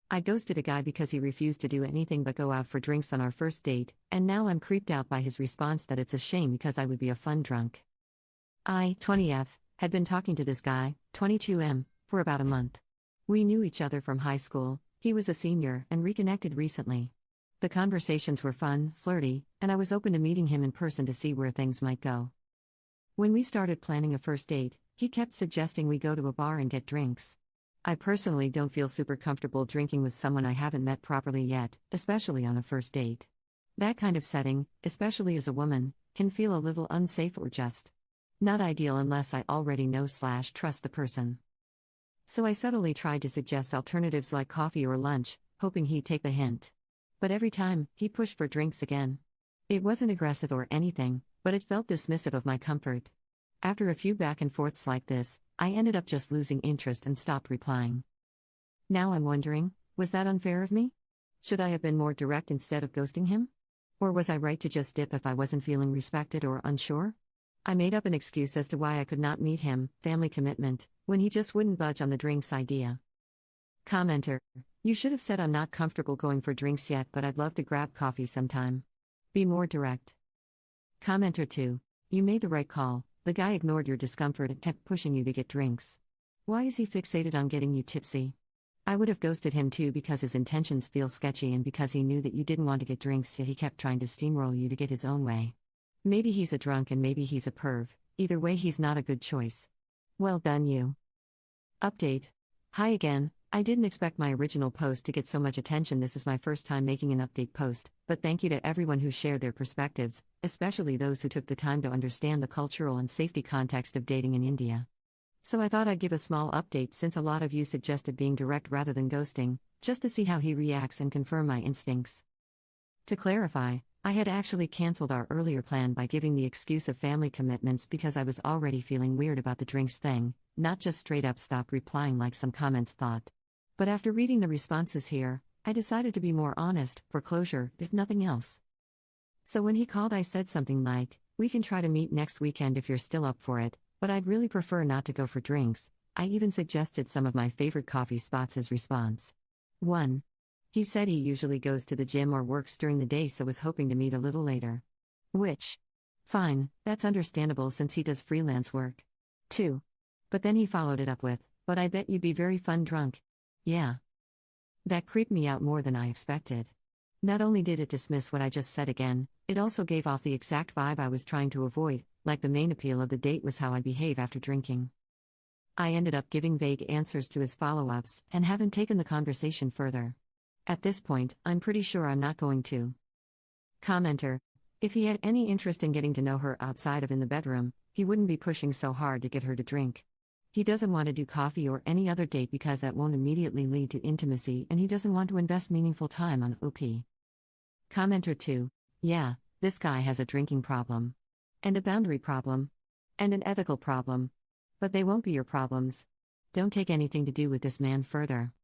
I ghosted a guy because he refused to do anything but go out for drinks on our first date, and now I'm creeped out by his response that it's a shame because I would be a fun drunk. I, 20F, had been talking to this guy, 22M, for about a month. We knew each other from high school, he was a senior, and reconnected recently. The conversations were fun, flirty, and I was open to meeting him in person to see where things might go. When we started planning a first date, he kept suggesting we go to a bar and get drinks. I personally don't feel super comfortable drinking with someone I haven't met properly yet, especially on a first date. That kind of setting, especially as a woman, can feel a little unsafe or just not ideal unless I already know/trust the person. So I subtly tried to suggest alternatives like coffee or lunch, hoping he'd take the hint. But every time, he pushed for drinks again. It wasn't aggressive or anything, but it felt dismissive of my comfort. After a few back and forths like this, I ended up just losing interest and stopped replying. Now I'm wondering, was that unfair of me? Should I have been more direct instead of ghosting him? Or was I right to just dip if I wasn't feeling respected or unsure? I made up an excuse as to why I could not meet him, family commitment, when he just wouldn't budge on the drinks idea. Commenter: You should have said I'm not comfortable going for drinks yet, but I'd love to grab coffee sometime. Be more direct. Commenter 2: You made the right call. The guy ignored your discomfort and kept pushing you to get drinks. Why is he fixated on getting you tipsy? I would have ghosted him too because his intentions feel sketchy and because he knew that you didn't want to get drinks, yet he kept trying to steamroll you to get his own way. Maybe he's a drunk and maybe he's a perv. Either way, he's not a good choice. Well done, you. Update. Hi again. I didn't expect my original post to get so much attention. This is my first time making an update post, but thank you to everyone who shared their perspectives, especially those who took the time to understand the cultural and safety context of dating in India. So I thought I'd give a small update since a lot of you suggested being direct rather than ghosting, just to see how he reacts and confirm my instincts. To clarify, I had actually cancelled our earlier plan by giving the excuse of family commitments because I was already feeling weird about the drinks thing, not just straight up stop replying like some comments thought. But after reading the responses here, I decided to be more honest, for closure, if nothing else. So when he called, I said something like, "We can try to meet next weekend if you're still up for it, but I'd really prefer not to go for drinks." I even suggested some of my favorite coffee spots as response. 1. He said he usually goes to the gym or works during the day, so was hoping to meet a little later. Which? Fine, that's understandable since he does freelance work. 2. But then he followed it up with, "But I bet you'd be very fun drunk." Yeah. That creeped me out more than I expected. Not only did it dismiss what I just said again, it also gave off the exact vibe I was trying to avoid, like the main appeal of the date was how I behave after drinking. I ended up giving vague answers to his follow-ups and haven't taken the conversation further. At this point, I'm pretty sure I'm not going to. Commenter: If he had any interest in getting to know her outside of in the bedroom, he wouldn't be pushing so hard to get her to drink. He doesn't want to do coffee or any other date because that won't immediately lead to intimacy, and he doesn't want to invest meaningful time on OP. Commenter 2: Yeah, this guy has a drinking problem. And a boundary problem. And an ethical problem. But they won't be your problems. Don't take anything to do with this man further.